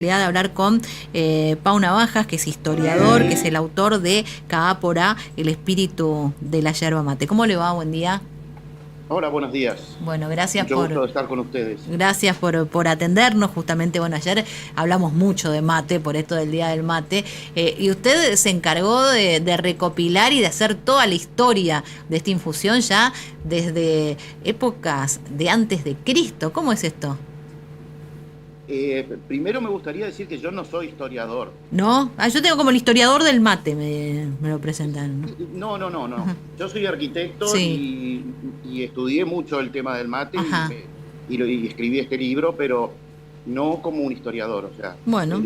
De hablar con Pau Navajas, que es historiador, que es el autor de Caápora, el espíritu de la yerba mate. ¿Cómo le va? Buen día. Hola, buenos días. Bueno, Mucho gusto de estar con ustedes. gracias por atendernos. Justamente, bueno, ayer hablamos mucho de mate, por esto del Día del Mate, y usted se encargó de recopilar y de hacer toda la historia de esta infusión ya desde épocas de antes de Cristo. ¿Cómo es esto? Primero me gustaría decir que yo no soy historiador. ¿No? Yo tengo como el historiador del mate, me lo presentan, ¿no? No, no, no, no. Ajá. Yo soy arquitecto Sí, y estudié mucho el tema del mate ajá. y escribí este libro, pero no como un historiador. O sea, Bueno,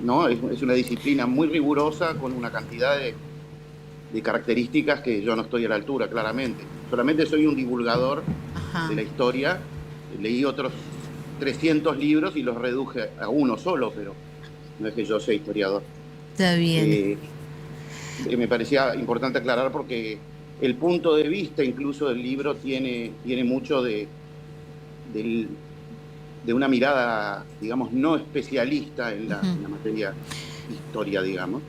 no, es una disciplina muy rigurosa con una cantidad de características que yo no estoy a la altura, claramente. Solamente soy un divulgador de ajá. la historia. Leí otros 300 libros y los reduje a uno solo, pero no es que yo sea historiador. Está bien. Eh, Me parecía importante aclarar porque el punto de vista incluso del libro tiene mucho del- de una mirada, digamos, no especialista en Ujú. en la materia historia, digamos,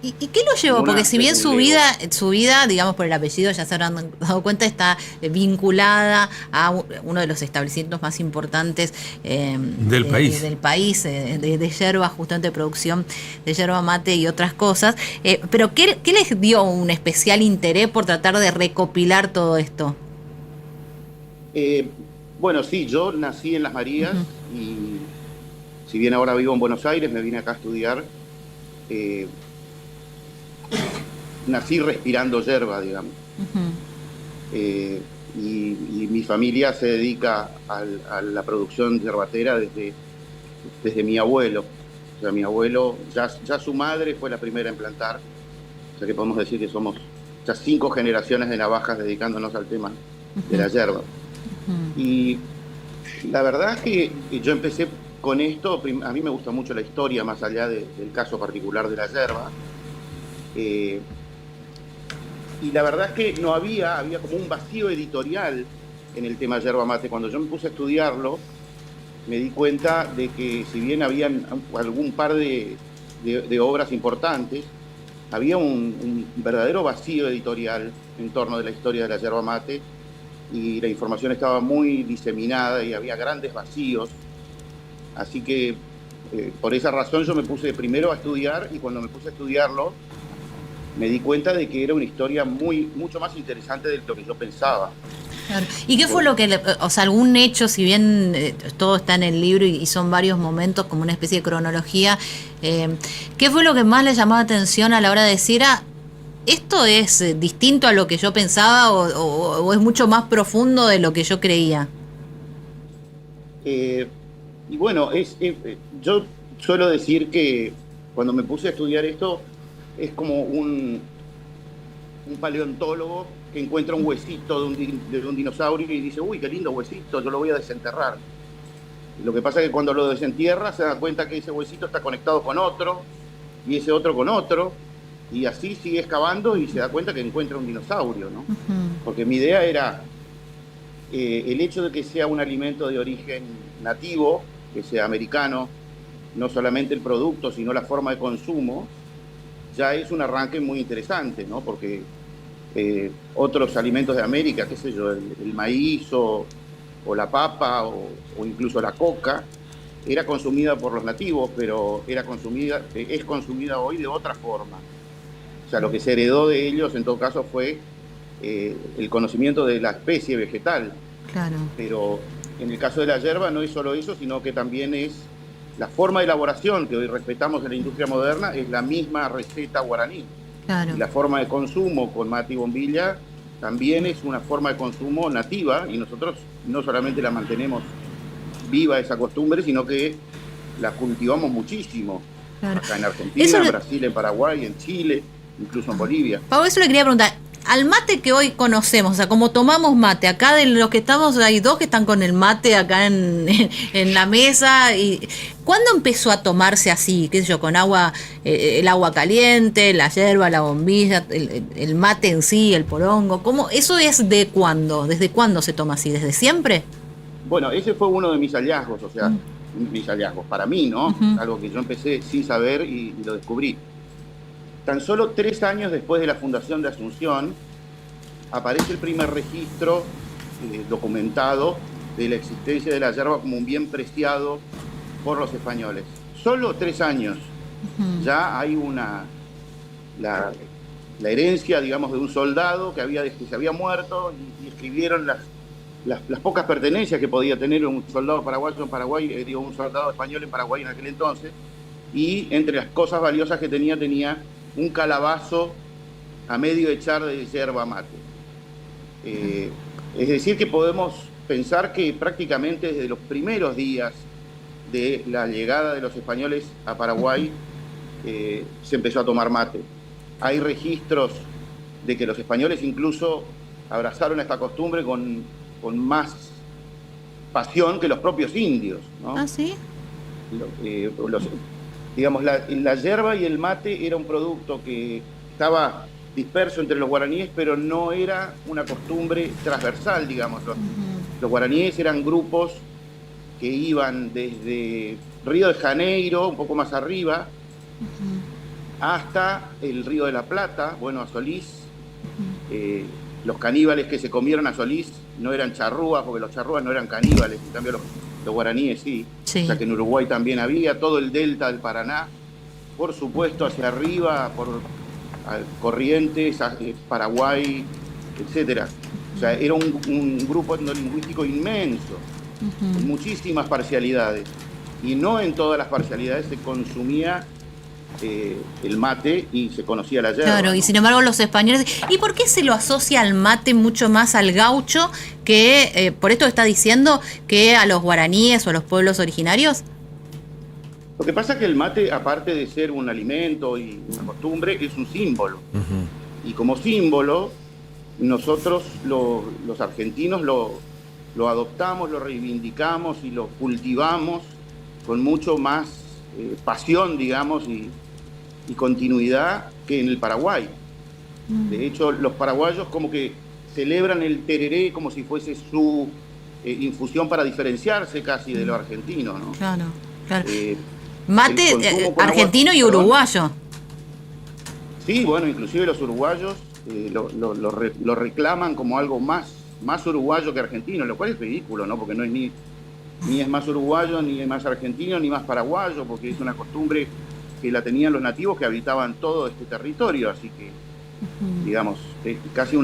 ¿Y qué lo llevó? Porque si bien desde un lego. su vida, digamos por el apellido, ya se habrán dado cuenta, está vinculada a uno de los establecimientos más importantes Del país. del país, de yerba, justamente de producción de yerba mate y otras cosas. Pero ¿qué les dio un especial interés por tratar de recopilar todo esto? Eh, bueno, sí, yo nací en Las Marías Ujú, y si bien ahora vivo en Buenos Aires, me vine acá a estudiar. eh, Nací respirando yerba, digamos. ujú. Eh, y mi familia se dedica a la producción yerbatera desde mi abuelo. O sea, mi abuelo, ya su madre fue la primera en plantar, o sea que podemos decir que somos ya 5 generaciones de navajas dedicándonos al tema de la yerba. Y la verdad es que yo empecé con esto, a mí me gusta mucho la historia, más allá del caso particular de la yerba. Eh, y la verdad es que no había como un vacío editorial en el tema yerba mate. Cuando yo me puse a estudiarlo, me di cuenta de que si bien habían algún par de obras importantes, había un verdadero vacío editorial en torno de la historia de la yerba mate y la información estaba muy diseminada y había grandes vacíos. Así que por esa razón yo me puse primero a estudiar y cuando me puse a estudiarlo me di cuenta de que era una historia mucho más interesante de lo que yo pensaba. Claro. ¿Y qué fue Por- lo que, o sea, algún hecho, si bien todo está en el libro y son varios momentos como una especie de cronología, qué fue lo que más le llamó la atención a la hora de decir, esto es distinto a lo que yo pensaba o es mucho más profundo de lo que yo creía? eh, y bueno, yo suelo decir que cuando me puse a estudiar esto es como un paleontólogo que encuentra un huesito de un dinosaurio y dice, uy, qué lindo huesito, yo lo voy a desenterrar. Lo que pasa es que cuando lo desentierra se da cuenta que ese huesito está conectado con otro y ese otro con otro y así sigue excavando y se da cuenta que encuentra un dinosaurio, ¿no? Porque mi idea era el hecho de que sea un alimento de origen nativo, que sea americano, no solamente el producto, sino la forma de consumo, ya es un arranque muy interesante, ¿no? Porque otros alimentos de América, qué sé yo, el maíz o la papa o incluso la coca, era consumida por los nativos, pero es consumida hoy de otra forma. O sea, lo que se heredó de ellos en todo caso fue el conocimiento de la especie vegetal, Claro, pero en el caso de la yerba no es solo eso, sino que también es la forma de elaboración que hoy respetamos en la industria moderna, es la misma receta guaraní. Y claro. la forma de consumo con mate y bombilla también es una forma de consumo nativa y nosotros no solamente la mantenemos viva esa costumbre, sino que la cultivamos muchísimo Claro. acá en Eso, Argentina, en Brasil, en Paraguay, en Chile, incluso en Bolivia. Pablo, eso le quería preguntar. Al mate que hoy conocemos, o sea, como tomamos mate, acá de los que estamos, hay dos que están con el mate acá en la mesa. Y ¿cuándo empezó a tomarse así? ¿Qué sé yo? Con agua, el agua caliente, la yerba, la bombilla, el mate en sí, el porongo. ¿Cómo? ¿Eso es de cuándo? ¿Desde cuándo se toma así? ¿Desde siempre? Bueno, ese fue uno de mis hallazgos, o sea, mis hallazgos, para mí, ¿no? Uh-huh. Algo que yo empecé sin saber y lo descubrí. Tan solo 3 años después de la fundación de Asunción, aparece el primer registro documentado de la existencia de la yerba como un bien preciado por los españoles. Solo 3 años. Uh-huh. Ya hay la herencia, digamos, de un soldado que se había muerto y escribieron las pocas pertenencias que podía tener un soldado paraguayo en Paraguay, un soldado español en Paraguay en aquel entonces, y entre las cosas valiosas que tenía un calabazo a medio echar de yerba mate. Es decir, que podemos pensar que prácticamente desde los primeros días de la llegada de los españoles a Paraguay se empezó a tomar mate. Hay registros de que los españoles incluso abrazaron esta costumbre con más pasión que los propios indios, ¿no? ¿Ah, sí? Digamos, la yerba y el mate era un producto que estaba disperso entre los guaraníes, pero no era una costumbre transversal, digamos. Los guaraníes eran grupos que iban desde Río de Janeiro, un poco más arriba, hasta el Río de la Plata, a Solís. Los caníbales que se comieron a Solís no eran charrúas, porque los charrúas no eran caníbales, en cambio los guaraníes sí. O sea que en Uruguay también había, todo el delta del Paraná, por supuesto hacia arriba, por Corrientes, Paraguay, etcétera. O sea, era un grupo etnolingüístico inmenso, con muchísimas parcialidades. Y no en todas las parcialidades se consumía el mate y se conocía la yerba. Claro, ¿no? Y sin embargo los españoles... ¿Y por qué se lo asocia al mate mucho más al gaucho que, por esto está diciendo, que a los guaraníes o a los pueblos originarios? Lo que pasa es que el mate, aparte de ser un alimento y una costumbre, es un símbolo. Uh-huh. Y como símbolo, nosotros los argentinos lo adoptamos, lo reivindicamos y lo cultivamos con mucho más pasión, digamos, y continuidad que en el Paraguay. De hecho, los paraguayos como que celebran el tereré como si fuese su infusión para diferenciarse casi de lo argentino, ¿no? Claro. Mate argentino y uruguayo. Sí, inclusive los uruguayos lo reclaman como algo más uruguayo que argentino, lo cual es ridículo, ¿no? Porque no es ni es más uruguayo, ni es más argentino, ni más paraguayo, porque es una costumbre que la tenían los nativos que habitaban todo este territorio, así que, digamos, es casi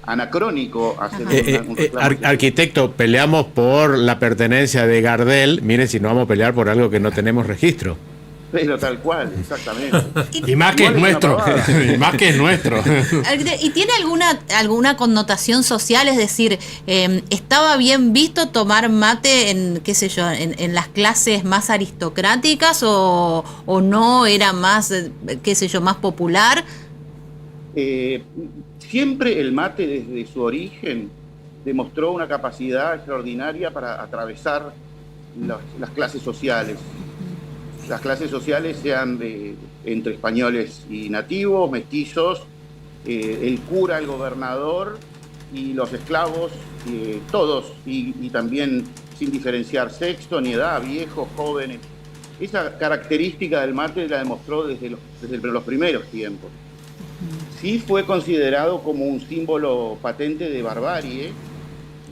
anacrónico hacer un reclamo. Arquitecto, peleamos por la pertenencia de Gardel, miren si no vamos a pelear por algo que no tenemos registro. Pero tal cual, exactamente. Y más que es nuestro. Y más que es nuestro. ¿Y tiene alguna connotación social? Es decir, ¿estaba bien visto tomar mate en, qué sé yo, en las clases más aristocráticas o no era más, qué sé yo, más popular? Siempre el mate desde su origen demostró una capacidad extraordinaria para atravesar las clases sociales. Las clases sociales sean entre españoles y nativos, mestizos, el cura, el gobernador y los esclavos, todos, y también sin diferenciar sexo ni edad, viejos, jóvenes. Esa característica del mate la demostró desde los primeros tiempos. Sí fue considerado como un símbolo patente de barbarie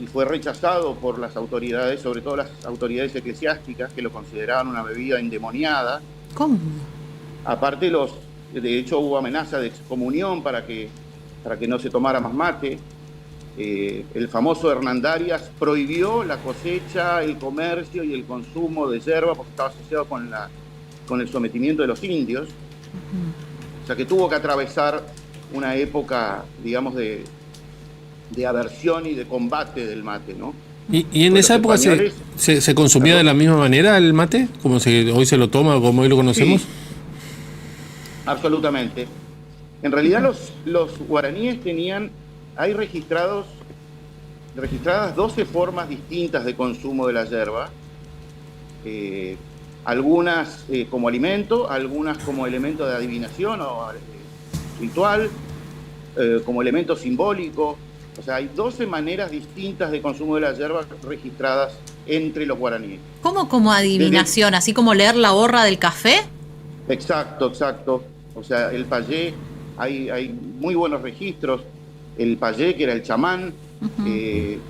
y fue rechazado por las autoridades, sobre todo las autoridades eclesiásticas, que lo consideraban una bebida endemoniada. ¿Cómo? Aparte, de hecho hubo amenaza de excomunión para que no se tomara más mate. El famoso Hernandarias prohibió la cosecha, el comercio y el consumo de yerba porque estaba asociado con el sometimiento de los indios. O sea que tuvo que atravesar una época, digamos, de aversión y de combate del mate, ¿no? ¿Y en esa época se consumía de la misma manera el mate? ¿Como hoy se lo toma o como hoy lo conocemos? Sí, absolutamente. En realidad los guaraníes hay registradas 12 formas distintas de consumo de la yerba, algunas como alimento, algunas como elemento de adivinación o ritual, como elemento simbólico. O sea, hay 12 maneras distintas de consumo de la yerba registradas entre los guaraníes. ¿Cómo como adivinación? ¿Así como leer la borra del café? Exacto. O sea, el payé, hay muy buenos registros. El payé, que era el chamán,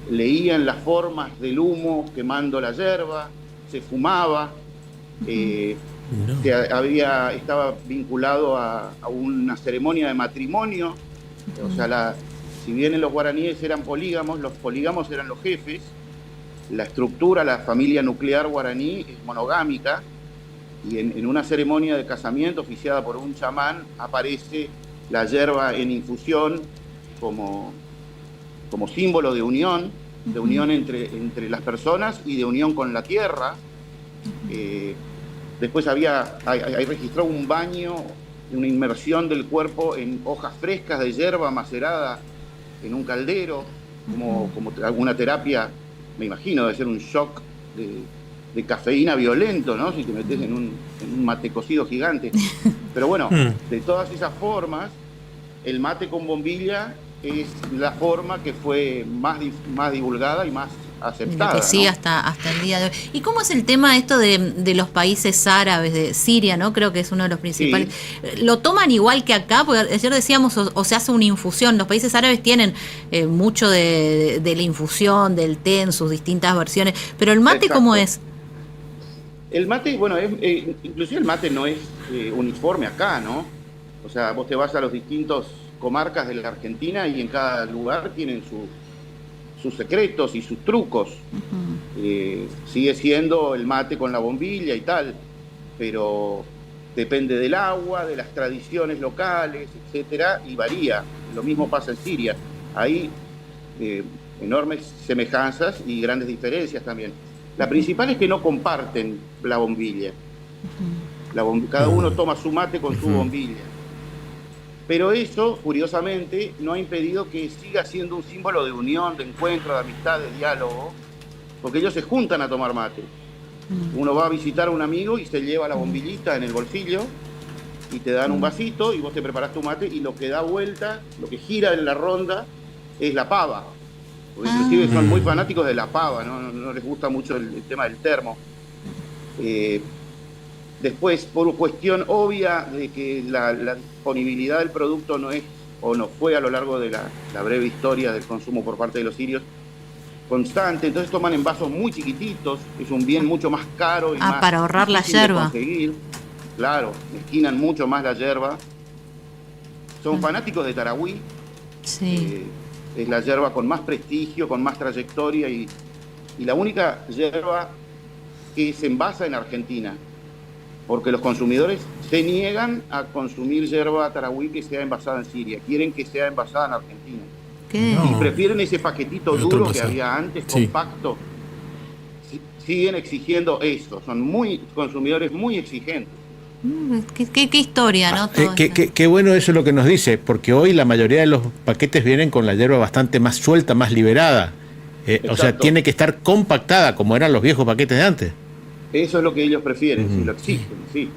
leían las formas del humo quemando la yerba, se fumaba, estaba vinculado a una ceremonia de matrimonio. O sea, si bien en los guaraníes eran polígamos, los polígamos eran los jefes. La estructura, la familia nuclear guaraní es monogámica, y en una ceremonia de casamiento oficiada por un chamán aparece la yerba en infusión como símbolo de unión entre las personas y de unión con la tierra. Después hay registrado un baño, una inmersión del cuerpo en hojas frescas de yerba macerada en un caldero, como alguna terapia, me imagino, debe ser un shock de cafeína violento, ¿no? Si te metes en un mate cocido gigante. Pero bueno, de todas esas formas, el mate con bombilla es la forma que fue más divulgada y más aceptada. Que sí, ¿no? hasta el día de hoy. ¿Y cómo es el tema esto de los países árabes, de Siria, ¿no? Creo que es uno de los principales. Sí. ¿Lo toman igual que acá? Porque ayer decíamos, o se hace una infusión. Los países árabes tienen mucho de la infusión, del té en sus distintas versiones. Pero el mate, exacto, ¿cómo es? El mate, bueno, inclusive el mate no es uniforme acá, ¿no? O sea, vos te vas a los distintos comarcas de la Argentina y en cada lugar tienen sus secretos y sus trucos. Sigue siendo el mate con la bombilla y tal, pero depende del agua, de las tradiciones locales, etcétera, y varía. Lo mismo pasa en Siria. Hay enormes semejanzas y grandes diferencias también. La principal es que no comparten la bombilla. Cada uno toma su mate con su bombilla. Pero eso, curiosamente, no ha impedido que siga siendo un símbolo de unión, de encuentro, de amistad, de diálogo, porque ellos se juntan a tomar mate. Uno va a visitar a un amigo y se lleva la bombillita en el bolsillo y te dan un vasito y vos te preparás tu mate, y lo que da vuelta, lo que gira en la ronda es la pava. Porque inclusive son muy fanáticos de la pava, no les gusta mucho el tema del termo. Después, por cuestión obvia de que la disponibilidad del producto no es, o no fue a lo largo de la breve historia del consumo por parte de los sirios, constante, entonces toman en vasos muy chiquititos, es un bien mucho más caro y más para ahorrar la yerba. Conseguir. Claro, esquinan mucho más la yerba. Son fanáticos de Tarahui. Sí. Es la yerba con más prestigio, con más trayectoria y la única yerba que se envasa en Argentina, porque los consumidores se niegan a consumir yerba Tarahui que sea envasada en Siria, quieren que sea envasada en Argentina. ¿Qué? Y prefieren ese paquetito duro que había antes, compacto. Siguen exigiendo eso, son consumidores muy exigentes. ¿Qué historia, ¿no? Qué bueno eso es lo que nos dice, porque hoy la mayoría de los paquetes vienen con la yerba bastante más suelta, más liberada. O sea, tiene que estar compactada como eran los viejos paquetes de antes. Eso es lo que ellos prefieren, si lo exigen, sí.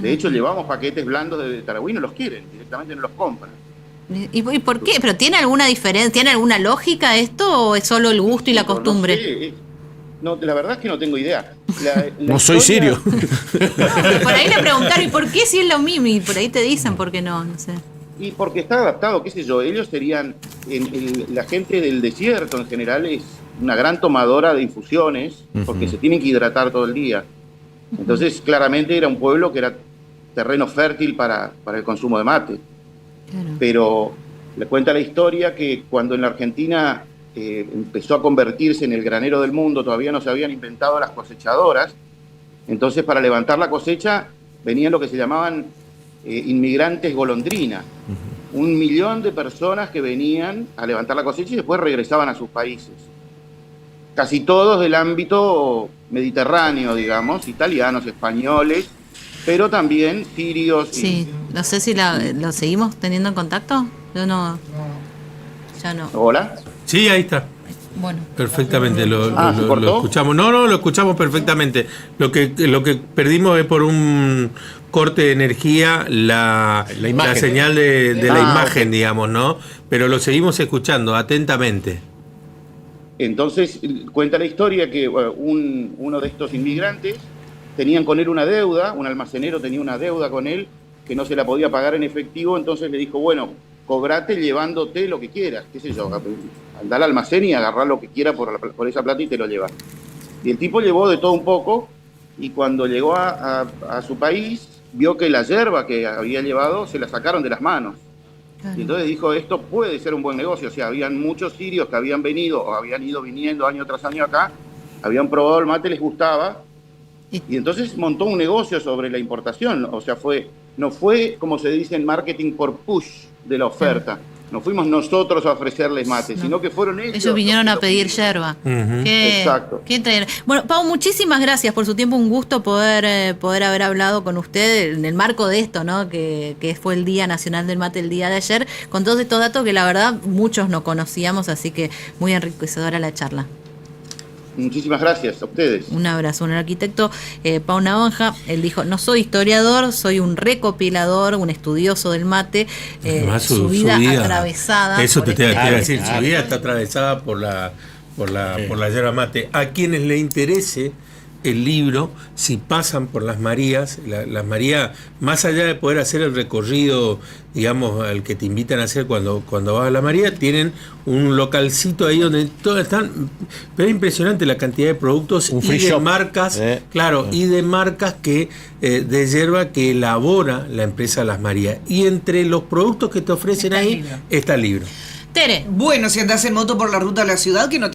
De hecho, llevamos paquetes blandos de Tarahui, no los quieren, directamente no los compran. ¿Y por qué? ¿Pero tiene alguna diferencia, tiene alguna lógica esto, o es solo el gusto y la costumbre? No sé. No, la verdad es que no tengo idea. No soy sirio. Por ahí le preguntaron, ¿y por qué si es lo mismo? Y por ahí te dicen por qué no sé. Y porque está adaptado, qué sé yo, ellos serían, la gente del desierto en general es una gran tomadora de infusiones, porque se tienen que hidratar todo el día. Entonces, claramente era un pueblo que era terreno fértil para el consumo de mate. Claro. Pero le cuenta la historia que cuando en la Argentina empezó a convertirse en el granero del mundo, todavía no se habían inventado las cosechadoras, entonces para levantar la cosecha venían lo que se llamaban inmigrantes golondrina, 1 millón de personas que venían a levantar la cosecha y después regresaban a sus países. Casi todos del ámbito mediterráneo, digamos, italianos, españoles, pero también sirios. Sí, no sé si lo seguimos teniendo en contacto. Yo no. Ya no. ¿Hola? Sí, ahí está. Bueno. Perfectamente, lo escuchamos. No, lo escuchamos perfectamente. Lo que perdimos es por un corte de energía la señal de la imagen, digamos, ¿no? Pero lo seguimos escuchando atentamente. Entonces cuenta la historia que uno de estos inmigrantes tenían con él una deuda, un almacenero tenía una deuda con él que no se la podía pagar en efectivo, entonces le dijo, bueno, cobrate llevándote lo que quieras, qué sé yo, andá al almacén y agarrá lo que quiera por esa plata y te lo llevas. Y el tipo llevó de todo un poco, y cuando llegó a su país, vio que la yerba que había llevado se la sacaron de las manos. Y entonces dijo, esto puede ser un buen negocio. O sea, habían muchos sirios que habían venido o habían ido viniendo año tras año acá, habían probado el mate, les gustaba, y entonces montó un negocio sobre la importación. O sea, no fue, como se dice en marketing, por push de la oferta. No fuimos nosotros a ofrecerles mate, sino que fueron ellos. Ellos vinieron a pedir yerba. Exacto. Bueno, Pau, muchísimas gracias por su tiempo. Un gusto poder haber hablado con usted en el marco de esto, ¿no? Que fue el Día Nacional del Mate el día de ayer, con todos estos datos que la verdad muchos no conocíamos, así que muy enriquecedora la charla. Muchísimas gracias a ustedes. Un abrazo. Un arquitecto, Pau Navanja, él dijo, no soy historiador, soy un recopilador, un estudioso del mate. Su vida atravesada. Eso te iba a decir, su vida está atravesada por la yerba mate. A quienes le interese el libro, si pasan por Las Marías, Las Marías, más allá de poder hacer el recorrido, digamos, al que te invitan a hacer cuando vas a La María, tienen un localcito ahí donde todos están, pero es impresionante la cantidad de productos y de marcas, y de marcas que de yerba que elabora la empresa Las Marías. Y entre los productos que te ofrecen ahí está el libro. Tere. Bueno, si andás en moto por la ruta de la ciudad, que no